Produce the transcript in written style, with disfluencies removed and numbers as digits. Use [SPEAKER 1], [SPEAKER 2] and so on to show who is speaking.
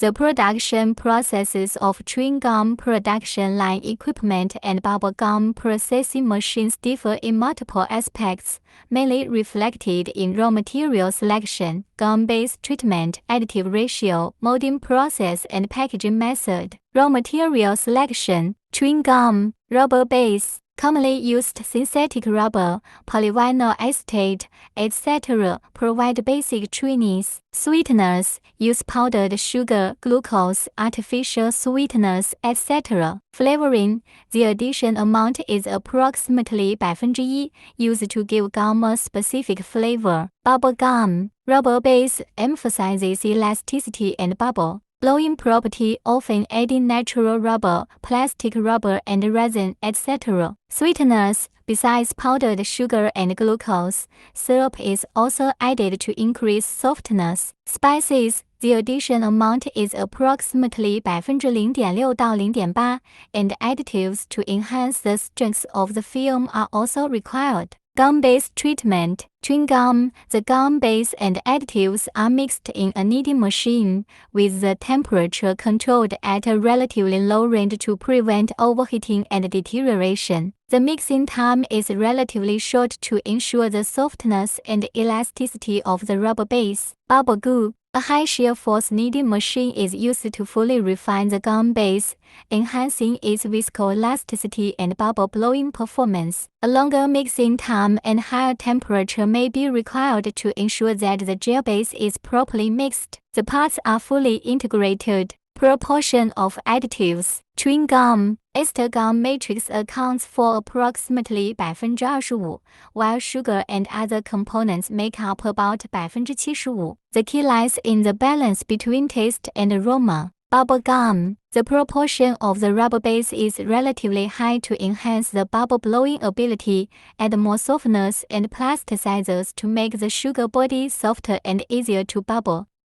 [SPEAKER 1] The production processes of chewing gum production line equipment and bubble gum processing machines differ in multiple aspects, mainly reflected in raw material selection, gum base treatment, additive ratio, molding process, and packaging method. Raw material selection: chewing gum, rubber base, commonly used synthetic rubber, polyvinyl acetate, etc. provide basic chewiness. Sweeteners: use powdered sugar, glucose, artificial sweeteners, etc. Flavoring: the addition amount is approximately 1%, used to give gum a specific flavor. Bubble gum, rubber base emphasizes elasticity and bubble blowing property, often adding natural rubber, plastic rubber, and resin, etc. Sweeteners: besides powdered sugar and glucose, syrup is also added to increase softness. Spices: the addition amount is approximately 0.6到0.8, and additives to enhance the strength of the film are also required. Gum base treatment: chewing gum, the gum base and additives are mixed in a kneading machine, with the temperature controlled at a relatively low range to prevent overheating and deterioration. The mixing time is relatively short to ensure the softness and elasticity of the rubber base. Bubble glue: a high shear force kneading machine is used to fully refine the gum base, enhancing its viscoelasticity and bubble blowing performance. A longer mixing time and higher temperature may be required to ensure that the gel base is properly mixed. The parts are fully integrated. Proportion of additives: chewing gum, ester gum matrix accounts for approximately 25%, while sugar and other components make up about 75%. The key lies in the balance between taste and aroma. Bubble gum: the proportion of the rubber base is relatively high to enhance the bubble blowing ability, add more softeners and plasticizers to make the sugar body softer and easier to bubble.